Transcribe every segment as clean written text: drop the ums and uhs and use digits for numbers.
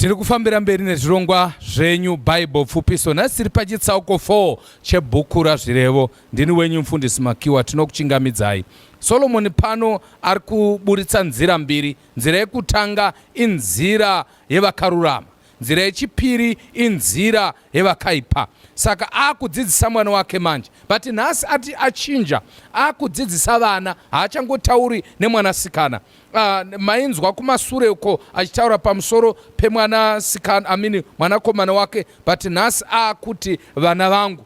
Tiri kufambira mberi nezvirongwa zvenyu Bible Pfupiso. Nhasi tiri pachitsauko 4 chebhuku raZvirevo. Ndini wenyu mufundisi Makiwa, tinokuchingamidzai. Solomoni pano ari kuburitsa nzira mbiri. Nzira yekutanga inzira yevakarurama, nzira yechipiri inzira yevakaipa. Saka akudzidzisa mwana wake manje, but nhasi ati achinja, akudzidzisa vana. Haachangotauri nemwanasikana. Mainzwa kumasure uko achitaura pamusoro pemwanasikana, mwanakomana wake, but nhasi akuti vana vangu,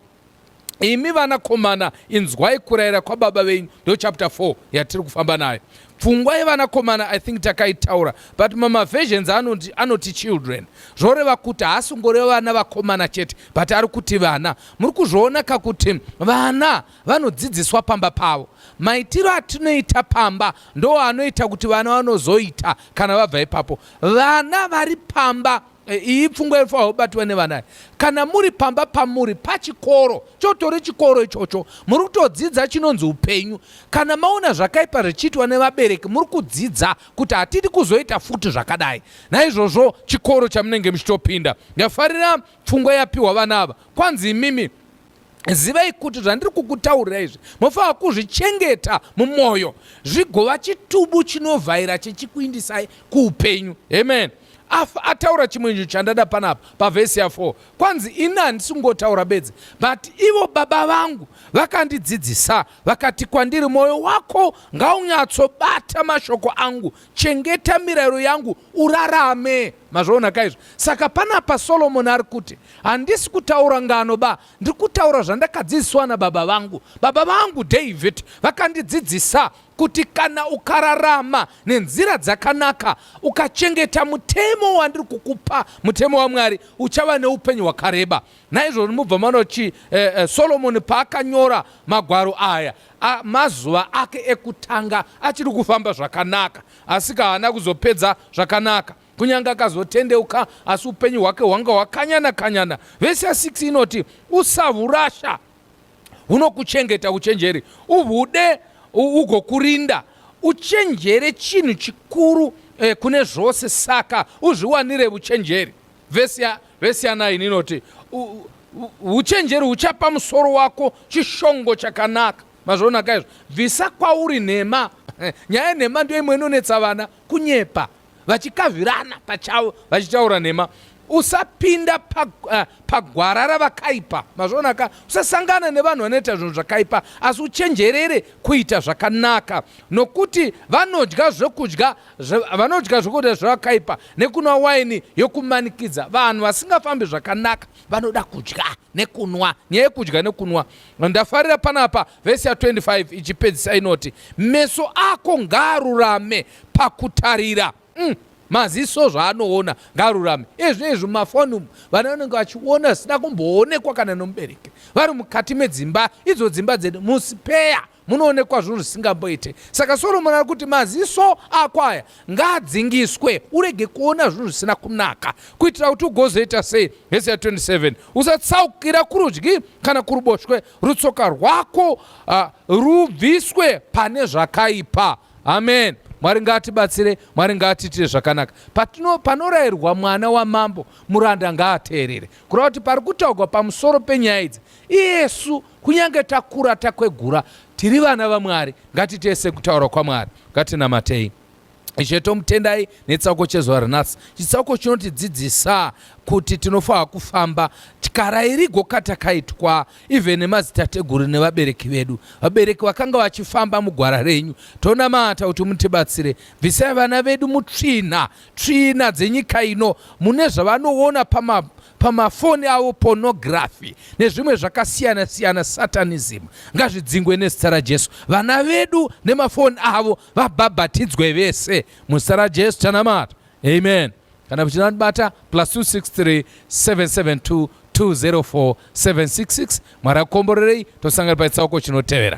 imi vanakomana, inzwai kurayira kwababa venyu. Ndo chapter 4 yatiri kufamba nayo. Pfungwa yevanakomana I think takaitaura, but mama versions anoti children. Zvoreva kuti haasingoreva vana vakomana chete, but ari kuti vana. Muri kuzviona kakuti vana vanodzidziswa pamba pavo. Maitiro atinoita pamba ndo anoita kuti vana vanozoita kana vabva ipapo. Vana vari pamba, iyi pfungwa inofanirwa kubatwa nevana. Kana muri pamba pamuri pachikoro, chotori chikoro ichocho, muri kutodzidza chinonzi upenyu. Kana maona zvakaipa zvichiitwa nevabereki, muri kudzidza kuti hatidi kuzoita futi zvakadai. Naizvozvo chikoro chamunenge muchitopinda. Ndafarira pfungwa yapiwa vana ava. Kwanzi imimi zivai kuti zvandiri kukutaurira izvi mofanira kuzvichengeta mumwoyo, zvigova chitubu chinovhaira chichikuindisai kuupenyu. Amen. Ataura chimwe chandada panapa pavhesi ya4. Kwanzi ina handisingotaura bedzi, but ivo baba vangu vakandidzidzisa vakati kwandiri, mwoyo wako ngaunyatsobata mashoko angu, chengeta mirayiro yangu urarame. Mazvaona kaizvo. Saka panapa Solomoni ari kuti handisi kutaura ngano ba, ndiri kutaura zvandakadzidziswa nababa vangu. Baba vangu David vakandidzidzisa kuti kana ukararama nenzira dzakanaka, ukachengeta mutemo wandiri kukupa, mutemo waMwari, uchava neupenyu hwakareba. Naizvozvo mubva manochi Solomoni paakanyora magwaro aya, mazuva ake ekutanga achiri kufamba zvakanaka, asi haana kuzopedza zvakanaka. Kunyanga akazotendeuka, asi upenyu hwake hwanga hwakanyana-kanyana. Vhesi ya6 inoti, usavhurasha hunokuchengeta uchenjeri, uhude ugokurinda. Uchenjeri chinhu chikuru kune zvose, saka uzviwanire uchenjeri. Vhesi ya9 inoti, uchenjeri huchapa musoro wako chishongo chakanaka. Mazvaona kaizvo. Bvisa kwauri nhema. Nyaya yenhema ndiyo imwe inonetsa vana, kunyepa, vachikavhirana pachavo vachitaura nhema. Usapinda pagwara ravakaipa. Mazvaona ka, usasangana nevanhu vanoita zvinhu zvakaipa, asi uchenjerere kuita zvakanaka, nokuti vanodya zvokudya zvakaipa nekunwa waini yokumanikidza. Vanhu vasingafambi zvakanaka vanoda kudya nekunwa. Nyaya yekudya nekunwa, ndafarira panapa vhesi ya25 ichipedzisa inoti, meso ako ngaarurame pakutarira. Maziso zvaanoona ngarurame. Ezvi mafoni vana vanenge vachiona zvisina kumboonekwa kana nomubereki. Vari mukati medzimba, idzo dzimba dzedu musipeya, munoonekwa zvinhu zvisingamboite. Saka Solomoni ari kuti maziso ako aya ngaadzingiswe, urege kuona zvinhu zvisina kunaka, kuitira kuti ugozoita sei. Vhesi ya27, usatsaukira kurudyi kana kuruboshwe, rutsoka rwako rubviswe pane zvakaipa. Amen. Mwari ngatibatsire, Mwari ngatitire zvakanaka. Panorayirwa mwana wamambo, muranda ngaateerere. Kureva kuti pari kutaurwa pamusoro penyaya idzi, Yesu kunyange takura takwegura, tiri vana vaMwari, ngatitese kutaura kwaMwari. Ngatinamatei. Ichetomutendai netsauko chezuva ranhasi. Chitsauko chinotidzidzisa kuti tinofanira kufamba tikarayirigwa katakaitwa even nemadzitateguru nevabereki vedu. Vabereki vakanga vachifamba mugwara renyu, tonamata kuti mutibatsire. Bvisai vana vedu mutsvina dzenyika ino, mune zvavanoona pamafoni avo, pornography nezvimwe zvakasiyana-siyana, satanism. Ngazvidzingwe nezita raJesu. Vana vedu nemafoni avo vabhabhatidzwe vese muzita raJesu tanamata. Amen. Kana muchinandibata +263 772 204 766. Mwari akukomborerei. Tosangana pachitsauko chinotevera.